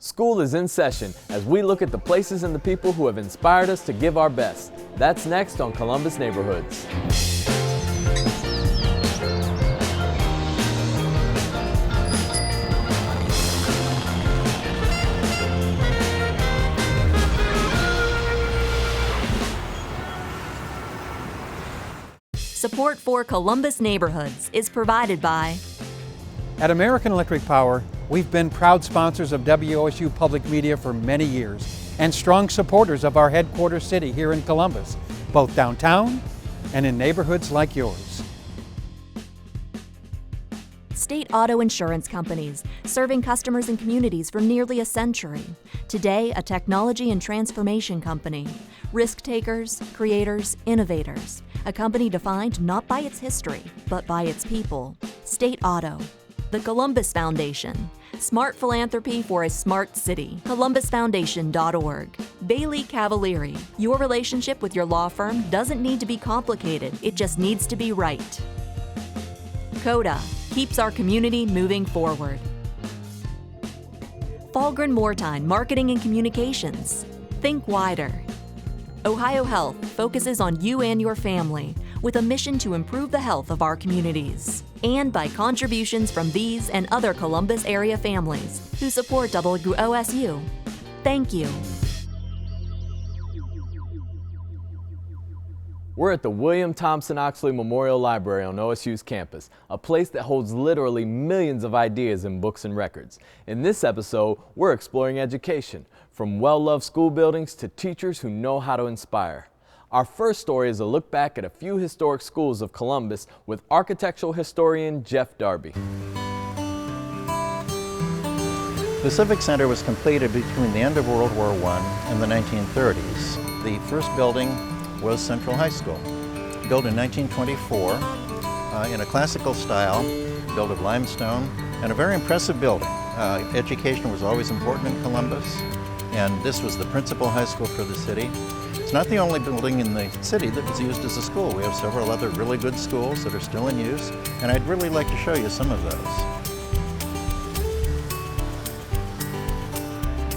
School is in session as we look at the places and the people who have inspired us to give our best. That's next on Columbus Neighborhoods. Support for Columbus Neighborhoods is provided by At American Electric Power, we've been proud sponsors of WOSU Public Media for many years and strong supporters of our headquarters city here in Columbus, both downtown and in neighborhoods like yours. State Auto Insurance Companies, serving customers and communities for nearly a century. Today, a technology and transformation company. Risk takers, creators, innovators. A company defined not by its history, but by its people. State Auto. The Columbus Foundation. Smart philanthropy for a smart city. ColumbusFoundation.org. Bailey Cavalieri. Your relationship with your law firm doesn't need to be complicated, it just needs to be right. CODA. Keeps our community moving forward. Falgren Mortine Marketing and Communications. Think wider. Ohio Health focuses on you and your family with a mission to improve the health of our communities. And by contributions from these and other Columbus area families who support WOSU. Thank you. We're at the William Thompson Oxley Memorial Library on OSU's campus, a place that holds literally millions of ideas in books and records. In this episode, we're exploring education, from well-loved school buildings to teachers who know how to inspire. Our first story is a look back at a few historic schools of Columbus with architectural historian Jeff Darby. The Civic Center was completed between the end of World War I and the 1930s. The first building was Central High School, built in 1924 in a classical style, built of limestone, and a very impressive building. Education was always important in Columbus, and this was the principal high school for the city. It's not the only building in the city that was used as a school. We have several other really good schools that are still in use, and I'd really like to show you some of those.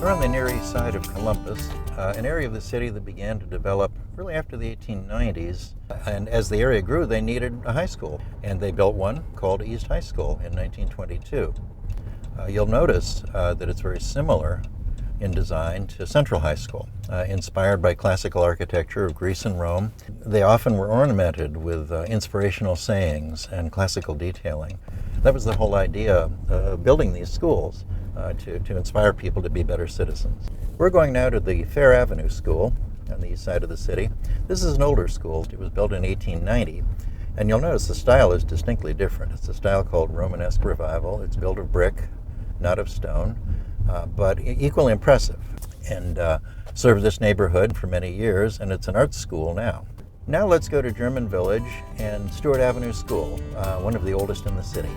We're on the near east side of Columbus, an area of the city that began to develop really after the 1890s. And as the area grew, they needed a high school, and they built one called East High School in 1922. You'll notice that it's very similar in design to Central High School, inspired by classical architecture of Greece and Rome. They often were ornamented with inspirational sayings and classical detailing. That was the whole idea of building these schools, to inspire people to be better citizens. We're going now to the Fair Avenue School on the east side of the city. This is an older school. It was built in 1890, and you'll notice the style is distinctly different. It's a style called Romanesque Revival. It's built of brick, not of stone, but equally impressive, and served this neighborhood for many years, and it's an art school now. Now let's go to German Village and Stewart Avenue School, one of the oldest in the city.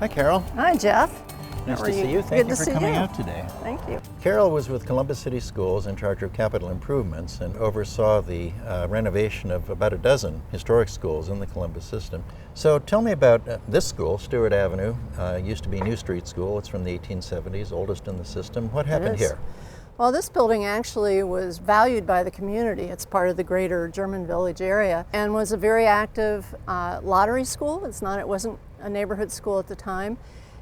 Hi, Carol. Hi, Jeff. Nice to see you. Thank you for coming out today. Thank you. Carol was with Columbus City Schools in charge of capital improvements and oversaw the renovation of about a dozen historic schools in the Columbus system. So tell me about this school, Stewart Avenue. Used to be New Street School. It's from the 1870s, oldest in the system. What happened here? Well, this building actually was valued by the community. It's part of the greater German Village area and was a very active lottery school. It wasn't a neighborhood school at the time.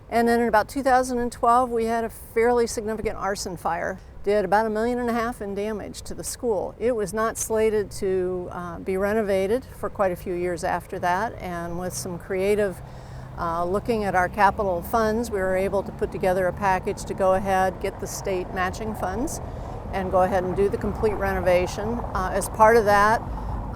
And then in about 2012, we had a fairly significant arson fire. Did about $1.5 million in damage to the school. It was not slated to be renovated for quite a few years after that, and with some creative looking at our capital funds, we were able to put together a package to go ahead, get the state matching funds, and go ahead and do the complete renovation. As part of that,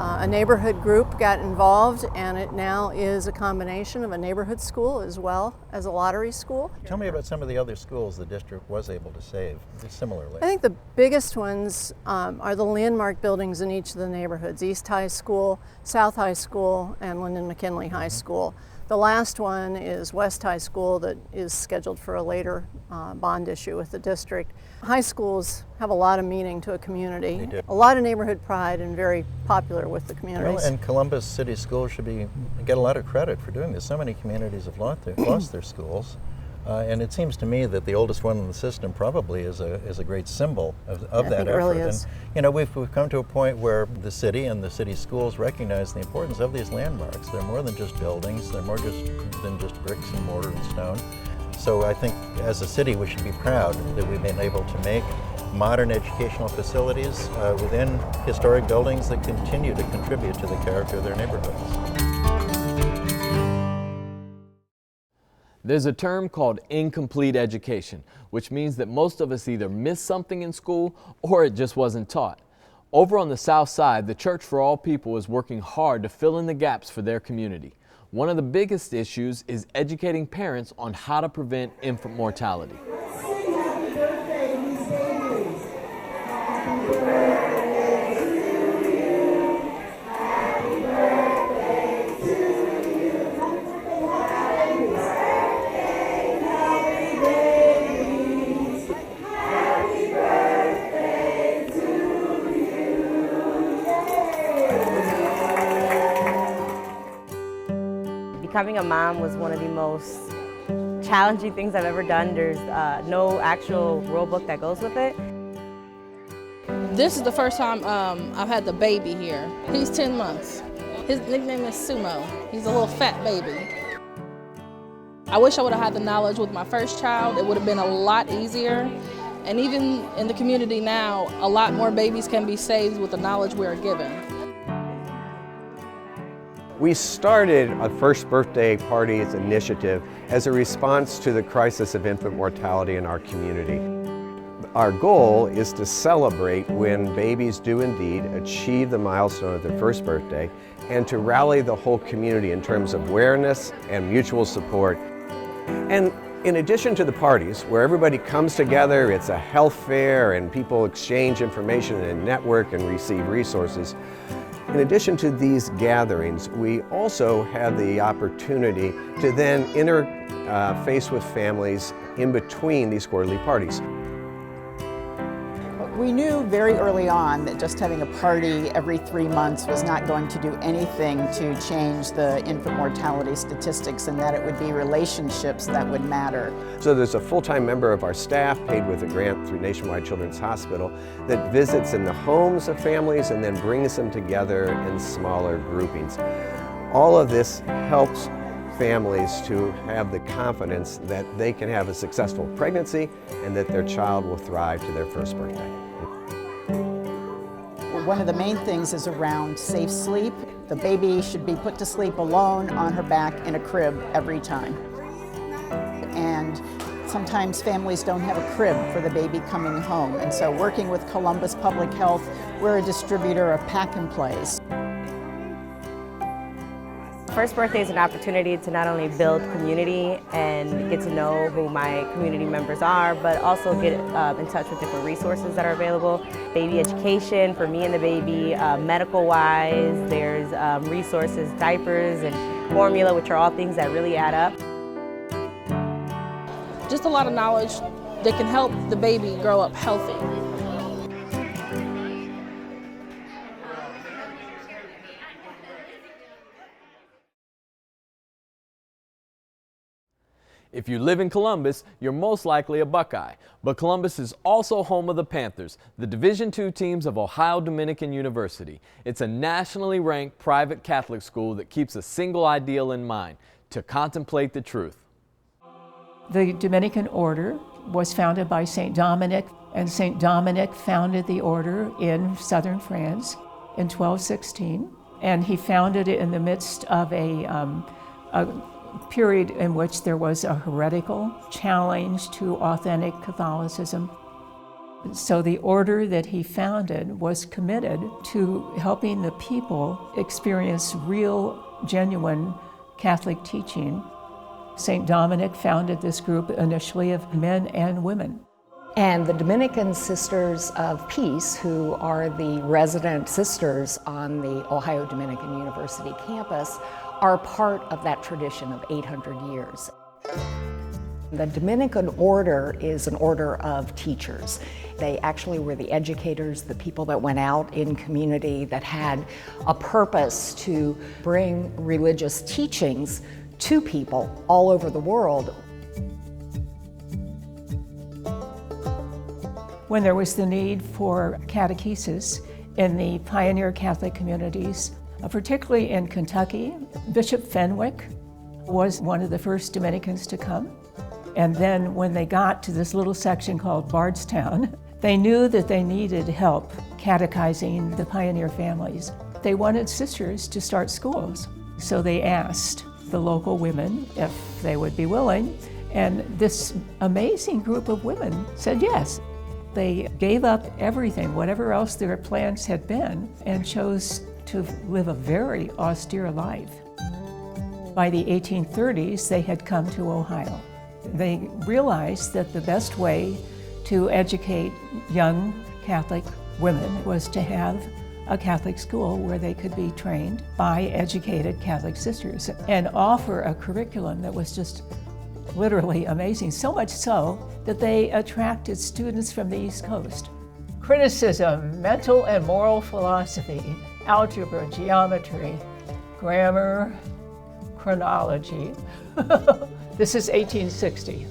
a neighborhood group got involved, and it now is a combination of a neighborhood school as well as a lottery school. Tell me about some of the other schools the district was able to save similarly. I think the biggest ones are the landmark buildings in each of the neighborhoods, East High School, South High School, and Lyndon McKinley High School. The last one is West High School that is scheduled for a later bond issue with the district. High schools have a lot of meaning to a community, They do. a lot of neighborhood pride, and very popular with the communities. Well, and Columbus City Schools should get a lot of credit for doing this. So many communities have lost their schools. And it seems to me that the oldest one in the system probably is a great symbol of that think it effort. really is. And you know, we've come to a point where the city and the city schools recognize the importance of these landmarks. They're more than just buildings. They're more than just bricks and mortar and stone. So I think as a city we should be proud that we've been able to make modern educational facilities within historic buildings that continue to contribute to the character of their neighborhoods. There's a term called incomplete education, which means that most of us either miss something in school or it just wasn't taught. Over on the South Side, the Church for All People is working hard to fill in the gaps for their community. One of the biggest issues is educating parents on how to prevent infant mortality. Becoming a mom was one of the most challenging things I've ever done. There's no actual rule book that goes with it. This is the first time I've had the baby here. He's 10 months. His nickname is Sumo. He's a little fat baby. I wish I would have had the knowledge with my first child. It would have been a lot easier. And even in the community now, a lot more babies can be saved with the knowledge we are given. We started a First Birthday Parties initiative as a response to the crisis of infant mortality in our community. Our goal is to celebrate when babies do indeed achieve the milestone of their first birthday and to rally the whole community in terms of awareness and mutual support. And in addition to the parties, where everybody comes together, it's a health fair and people exchange information and network and receive resources. In addition to these gatherings, we also have the opportunity to then interface with families in between these quarterly parties. We knew very early on that just having a party every 3 months was not going to do anything to change the infant mortality statistics, and that it would be relationships that would matter. So there's a full-time member of our staff paid with a grant through Nationwide Children's Hospital that visits in the homes of families and then brings them together in smaller groupings. All of this helps families to have the confidence that they can have a successful pregnancy and that their child will thrive to their first birthday. One of the main things is around safe sleep. The baby should be put to sleep alone on her back in a crib every time. And sometimes families don't have a crib for the baby coming home. And so working with Columbus Public Health, we're a distributor of Pack and Plays. First Birthday is an opportunity to not only build community and get to know who my community members are, but also get in touch with different resources that are available. Baby education for me and the baby, medical-wise, there's resources, diapers and formula, which are all things that really add up. Just a lot of knowledge that can help the baby grow up healthy. If you live in Columbus, you're most likely a Buckeye. But Columbus is also home of the Panthers, the Division II teams of Ohio Dominican University. It's a nationally ranked private Catholic school that keeps a single ideal in mind: to contemplate the truth. The Dominican order was founded by St. Dominic, and St. Dominic founded the order in southern France in 1216. And he founded it in the midst of a period in which there was a heretical challenge to authentic Catholicism. So the order that he founded was committed to helping the people experience real, genuine Catholic teaching. St. Dominic founded this group initially of men and women. And the Dominican Sisters of Peace, who are the resident sisters on the Ohio Dominican University campus, are part of that tradition of 800 years. The Dominican order is an order of teachers. They actually were the educators, the people that went out in community that had a purpose to bring religious teachings to people all over the world. When there was the need for catechesis in the pioneer Catholic communities, particularly in Kentucky, Bishop Fenwick was one of the first Dominicans to come. And then when they got to this little section called Bardstown, they knew that they needed help catechizing the pioneer families. They wanted sisters to start schools. So they asked the local women if they would be willing. And this amazing group of women said yes. They gave up everything, whatever else their plans had been, and chose to live a very austere life. By the 1830s, they had come to Ohio. They realized that the best way to educate young Catholic women was to have a Catholic school where they could be trained by educated Catholic sisters and offer a curriculum that was just literally amazing, so much so that they attracted students from the East Coast. Criticism, mental and moral philosophy, algebra, geometry, grammar, chronology. This is 1860.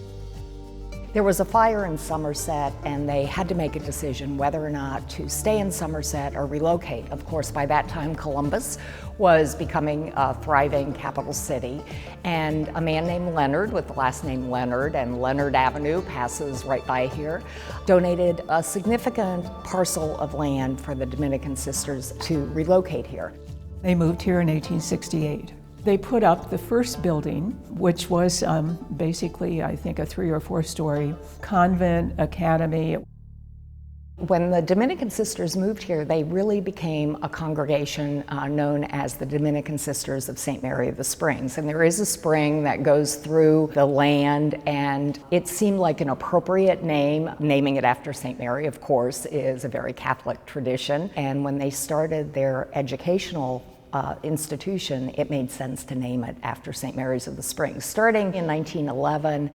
There was a fire in Somerset, and they had to make a decision whether or not to stay in Somerset or relocate. Of course, by that time, Columbus was becoming a thriving capital city, and a man named Leonard, with the last name Leonard, and Leonard Avenue passes right by here, donated a significant parcel of land for the Dominican sisters to relocate here. They moved here in 1868. They put up the first building, which was basically, I think, a 3 or 4 story convent academy. When the Dominican sisters moved here, they really became a congregation known as the Dominican Sisters of St. Mary of the Springs. And there is a spring that goes through the land, and it seemed like an appropriate name. Naming it after St. Mary, of course, is a very Catholic tradition. And when they started their educational institution, it made sense to name it after St. Mary's of the Springs, starting in 1911.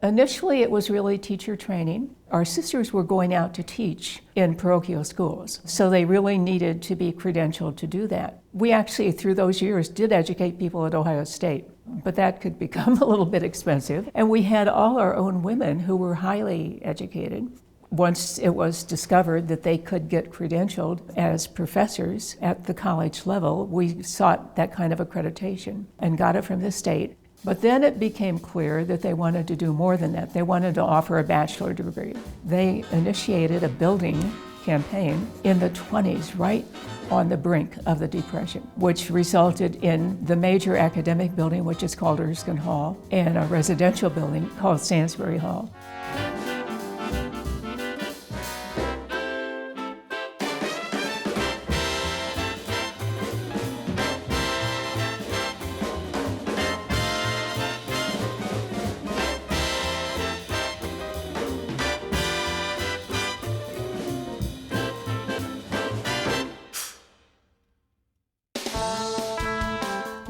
Initially, it was really teacher training. Our sisters were going out to teach in parochial schools, so they really needed to be credentialed to do that. We actually, through those years, did educate people at Ohio State, but that could become a little bit expensive. And we had all our own women who were highly educated. Once it was discovered that they could get credentialed as professors at the college level, we sought that kind of accreditation and got it from the state. But then it became clear that they wanted to do more than that. They wanted to offer a bachelor degree. They initiated a building campaign in the 20s, right on the brink of the Depression, which resulted in the major academic building, which is called Erskine Hall, and a residential building called Salisbury Hall.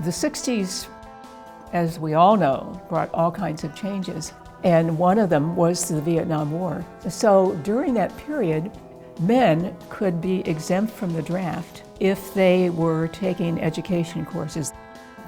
The 60s, as we all know, brought all kinds of changes, and one of them was the Vietnam War. So during that period, men could be exempt from the draft if they were taking education courses.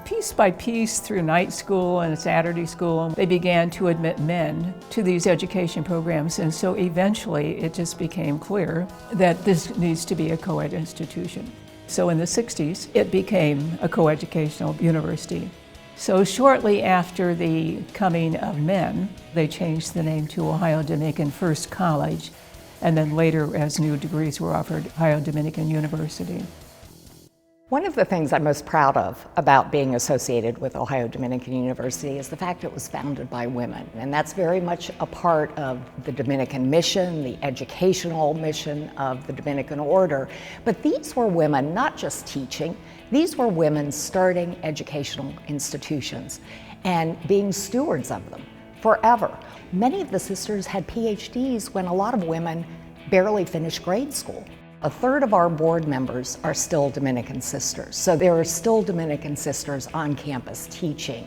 Piece by piece, through night school and Saturday school, they began to admit men to these education programs, and so eventually it just became clear that this needs to be a co-ed institution. So in the 60s, it became a coeducational university. So shortly after the coming of men, they changed the name to Ohio Dominican First College, and then later, as new degrees were offered, Ohio Dominican University. One of the things I'm most proud of about being associated with Ohio Dominican University is the fact it was founded by women. And that's very much a part of the Dominican mission, the educational mission of the Dominican order. But these were women not just teaching, these were women starting educational institutions and being stewards of them forever. Many of the sisters had PhDs when a lot of women barely finished grade school. A third of our board members are still Dominican sisters, so there are still Dominican sisters on campus teaching.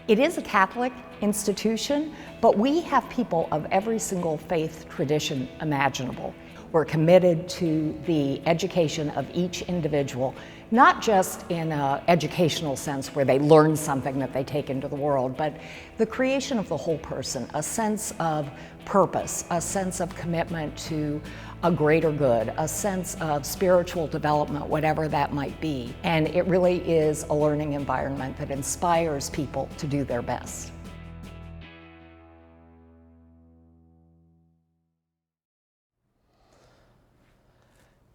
It is a Catholic institution, but we have people of every single faith tradition imaginable. We're committed to the education of each individual, not just in an educational sense where they learn something that they take into the world, but the creation of the whole person, a sense of purpose, a sense of commitment to a greater good, a sense of spiritual development, whatever that might be. And it really is a learning environment that inspires people to do their best.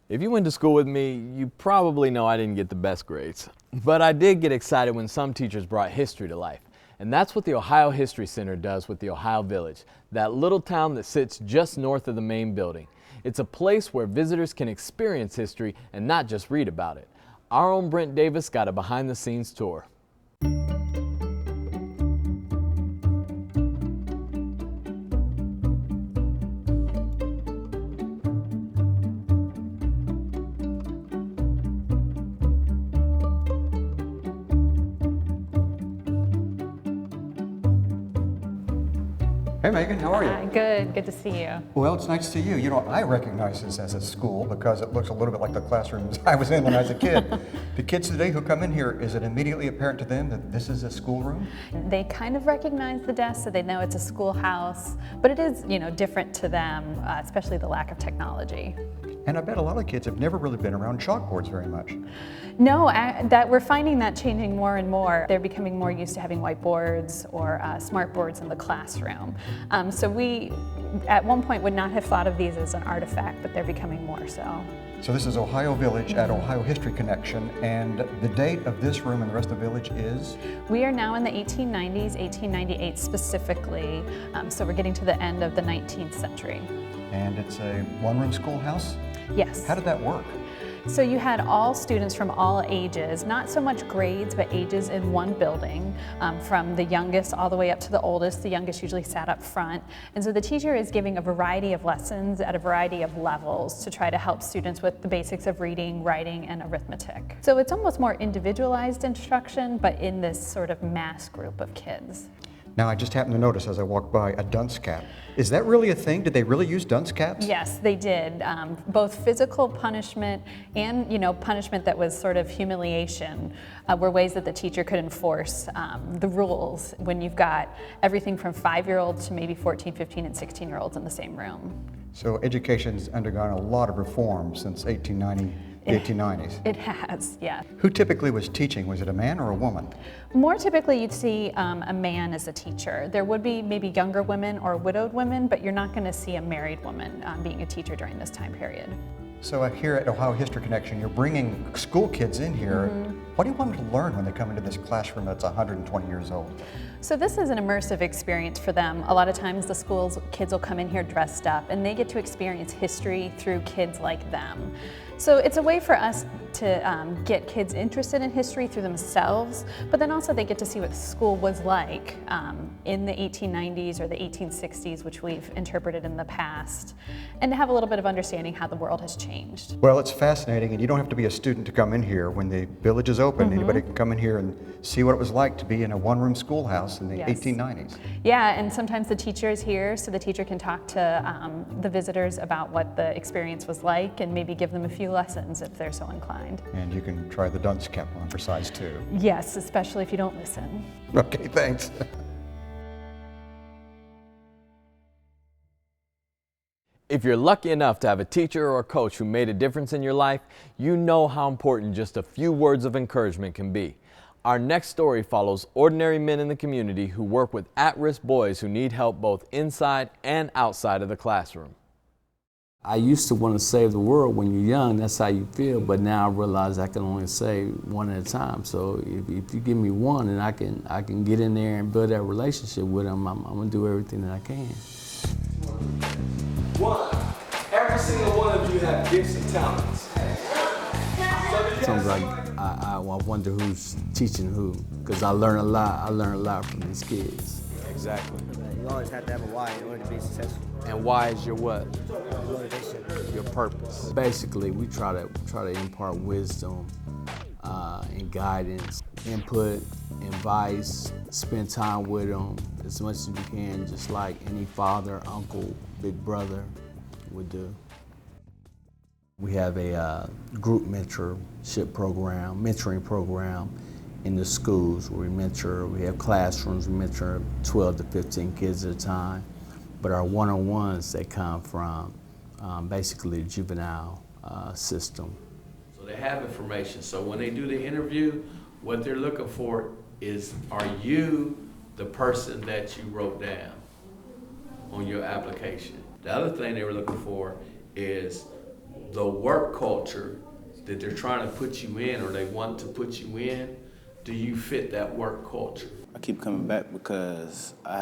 If you went to school with me, you probably know I didn't get the best grades. But I did get excited when some teachers brought history to life. And that's what the Ohio History Center does with the Ohio Village, that little town that sits just north of the main building. It's a place where visitors can experience history and not just read about it. Our own Brent Davis got a behind-the-scenes tour. Hey Megan, how are you? Good to see you. Well, it's nice to see you. You know, I recognize this as a school because it looks a little bit like the classrooms I was in when I was a kid. The kids today who come in here, is it immediately apparent to them that this is a schoolroom? They kind of recognize the desk, so they know it's a schoolhouse, but it is, different to them, especially the lack of technology. And I bet a lot of kids have never really been around chalkboards very much. No, that we're finding that changing more and more. They're becoming more used to having whiteboards or smart boards in the classroom. So we, at one point, would not have thought of these as an artifact, but they're becoming more so. So this is Ohio Village at Ohio History Connection, and the date of this room and the rest of the village is? We are now in the 1890s, 1898 specifically, so we're getting to the end of the 19th century. And it's a one-room schoolhouse? Yes. How did that work? So you had all students from all ages, not so much grades, but ages in one building, from the youngest all the way up to the oldest. The youngest usually sat up front. And so the teacher is giving a variety of lessons at a variety of levels to try to help students with the basics of reading, writing, and arithmetic. So it's almost more individualized instruction, but in this sort of mass group of kids. Now, I just happened to notice as I walked by a dunce cap. Is that really a thing? Did they really use dunce caps? Yes, they did. Both physical punishment and, punishment that was sort of humiliation were ways that the teacher could enforce the rules when you've got everything from 5-year-olds to maybe 14, 15, and 16-year-olds in the same room. So education's undergone a lot of reform since 1890. The 1890s. It has, yeah. Who typically was teaching? Was it a man or a woman? More typically you'd see a man as a teacher. There would be maybe younger women or widowed women, but you're not going to see a married woman being a teacher during this time period. So here at Ohio History Connection, you're bringing school kids in here. What do you want them to learn when they come into this classroom that's 120 years old? So this is an immersive experience for them. A lot of times the kids will come in here dressed up and they get to experience history through kids like them. So it's a way for us to get kids interested in history through themselves, but then also they get to see what school was like in the 1890s or the 1860s, which we've interpreted in the past, and to have a little bit of understanding how the world has changed. Well, it's fascinating, and you don't have to be a student to come in here. When the village is open, anybody can come in here and see what it was like to be in a one-room schoolhouse in the 1890s. Yeah, and sometimes the teacher is here, so the teacher can talk to the visitors about what the experience was like and maybe give them a few lessons if they're so inclined. And you can try the dunce cap on for size 2. Yes, especially if you don't listen. Okay, thanks. If you're lucky enough to have a teacher or a coach who made a difference in your life, you know how important just a few words of encouragement can be. Our next story follows ordinary men in the community who work with at-risk boys who need help both inside and outside of the classroom. I used to want to save the world when you're young, that's how you feel, but now I realize I can only save one at a time. So if you give me one and I can get in there and build that relationship with them, I'm going to do everything that I can. One, every single one of you have gifts and talents. Sometimes I wonder who's teaching who, because I learn a lot from these kids. Exactly. You always have to have a why in order to be successful. And why is your what? Your purpose. Basically, we try to impart wisdom and guidance, input, advice, spend time with them as much as you can, just like any father, uncle, big brother would do. We have a group mentorship program, mentoring program in the schools where we mentor. We have classrooms, we mentor 12 to 15 kids at a time. But our one-on-ones, they come from basically the juvenile system. So they have information. So when they do the interview, what they're looking for is, are you the person that you wrote down on your application? The other thing they were looking for is the work culture that they're trying to put you in, or they want to put you in. Do you fit that work culture? I keep coming back because I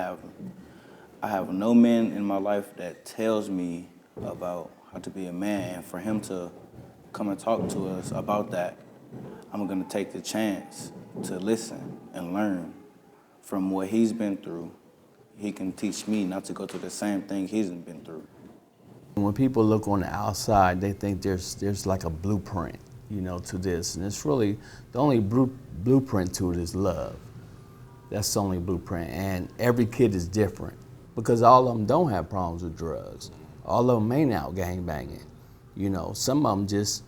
have no man in my life that tells me about how to be a man, and for him to come and talk to us about that, I'm gonna take the chance to listen and learn from what he's been through. He can teach me not to go through the same thing he's been through. When people look on the outside, they think there's like a blueprint, you know, to this, and it's really, the only blueprint to it is love. That's the only blueprint, and every kid is different because all of them don't have problems with drugs. All of them ain't out gangbanging. You know, some of them just,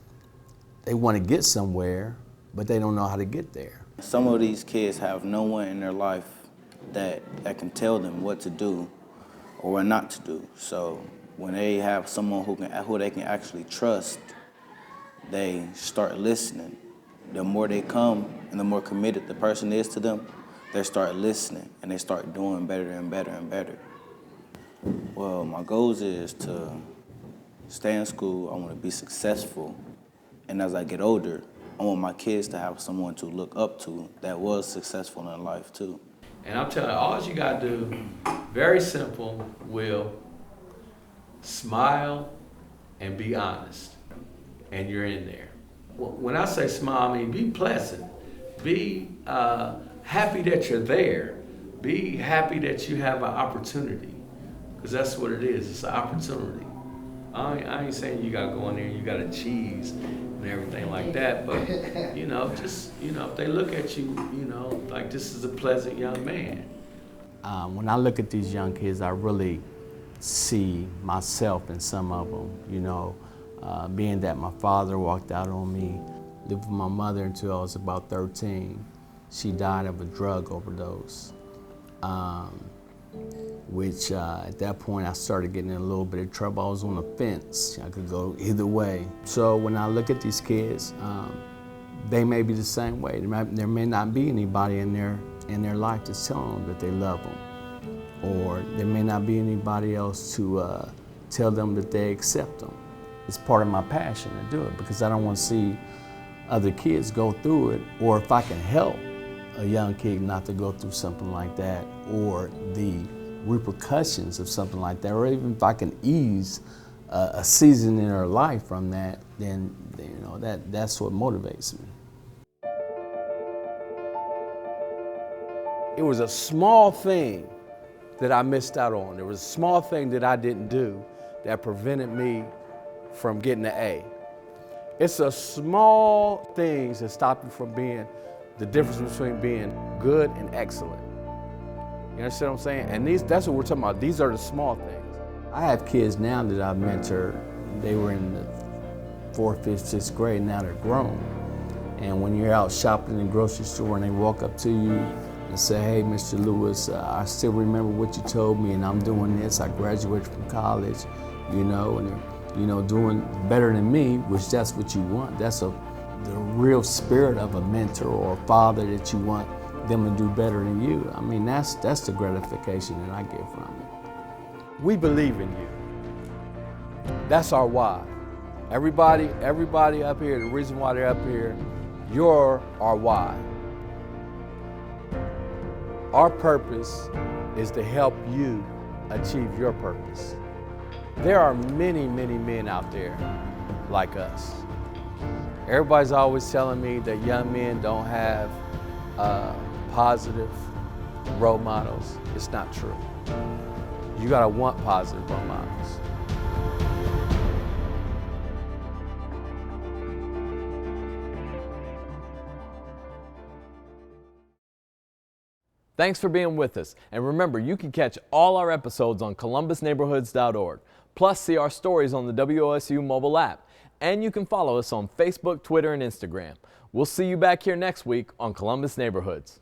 they want to get somewhere, but they don't know how to get there. Some of these kids have no one in their life that can tell them what to do or what not to do. So when they have someone who they can actually trust, they start listening. The more they come and the more committed the person is to them, they start listening and they start doing better and better and better. Well, my goals is to stay in school. I want to be successful. And as I get older, I want my kids to have someone to look up to that was successful in life too. And I'm telling you, all you gotta do, very simple, Will, smile and be honest, and you're in there. When I say smile, I mean be pleasant. Be happy that you're there. Be happy that you have an opportunity, because that's what it is, it's an opportunity. I ain't saying you gotta go in there and you gotta cheese and everything like that, but you know, just, you know, if they look at you, you know, like this is a pleasant young man. When I look at these young kids, I really see myself in some of them, you know, being that my father walked out on me, lived with my mother until I was about 13. She died of a drug overdose, which at that point I started getting in a little bit of trouble. I was on the fence. I could go either way. So when I look at these kids, they may be the same way. There may not be anybody in their life that's telling them that they love them, or there may not be anybody else to tell them that they accept them. It's part of my passion to do it because I don't want to see other kids go through it, or if I can help a young kid not to go through something like that, or the repercussions of something like that, or even if I can ease a season in her life from that, then you know that's what motivates me. It was a small thing that I missed out on. There was a small thing that I didn't do that prevented me from getting an A. It's a small things that stop you from being the difference between being good and excellent. You understand what I'm saying? And that's what we're talking about. These are the small things. I have kids now that I mentor. They were in the 4th, 5th, 6th grade. Now they're grown. And when you're out shopping in the grocery store and they walk up to you and say, hey, Mr. Lewis, I still remember what you told me and I'm doing this. I graduated from college, you know, and they're, you know, doing better than me, which that's what you want. That's the real spirit of a mentor or a father, that you want them to do better than you. I mean, that's the gratification that I get from it. We believe in you. That's our why. Everybody up here, the reason why they're up here, you're our why. Our purpose is to help you achieve your purpose. There are many, many men out there like us. Everybody's always telling me that young men don't have positive role models. It's not true. You gotta want positive role models. Thanks for being with us. And remember, you can catch all our episodes on columbusneighborhoods.org. Plus, see our stories on the WOSU mobile app. And you can follow us on Facebook, Twitter, and Instagram. We'll see you back here next week on Columbus Neighborhoods.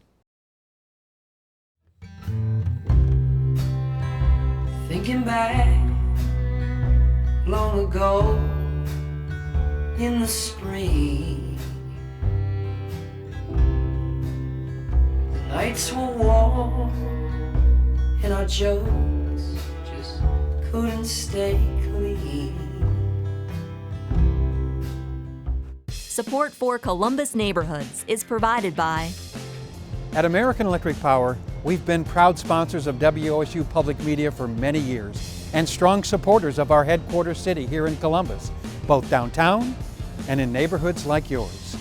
Thinking back long ago in the spring, the nights were warm and our jokes just couldn't stay clean. Support for Columbus Neighborhoods is provided by At American Electric Power, we've been proud sponsors of WOSU Public Media for many years and strong supporters of our headquarters city here in Columbus, both downtown and in neighborhoods like yours.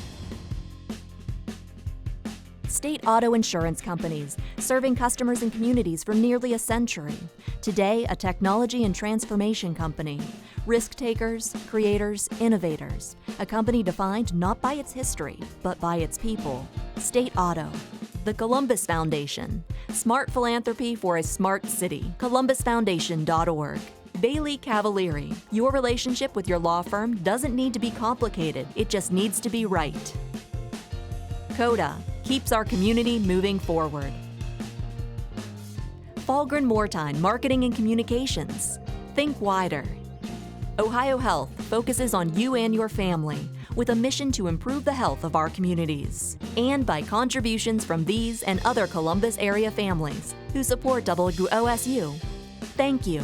State Auto Insurance Companies, serving customers and communities for nearly a century. Today, a technology and transformation company. Risk takers, creators, innovators. A company defined not by its history, but by its people. State Auto. The Columbus Foundation. Smart philanthropy for a smart city. ColumbusFoundation.org. Bailey Cavalieri. Your relationship with your law firm doesn't need to be complicated, it just needs to be right. CODA. Keeps our community moving forward. Falgren Mortine Marketing and Communications. Think wider. Ohio Health focuses on you and your family with a mission to improve the health of our communities. And by contributions from these and other Columbus area families who support WOSU. Thank you.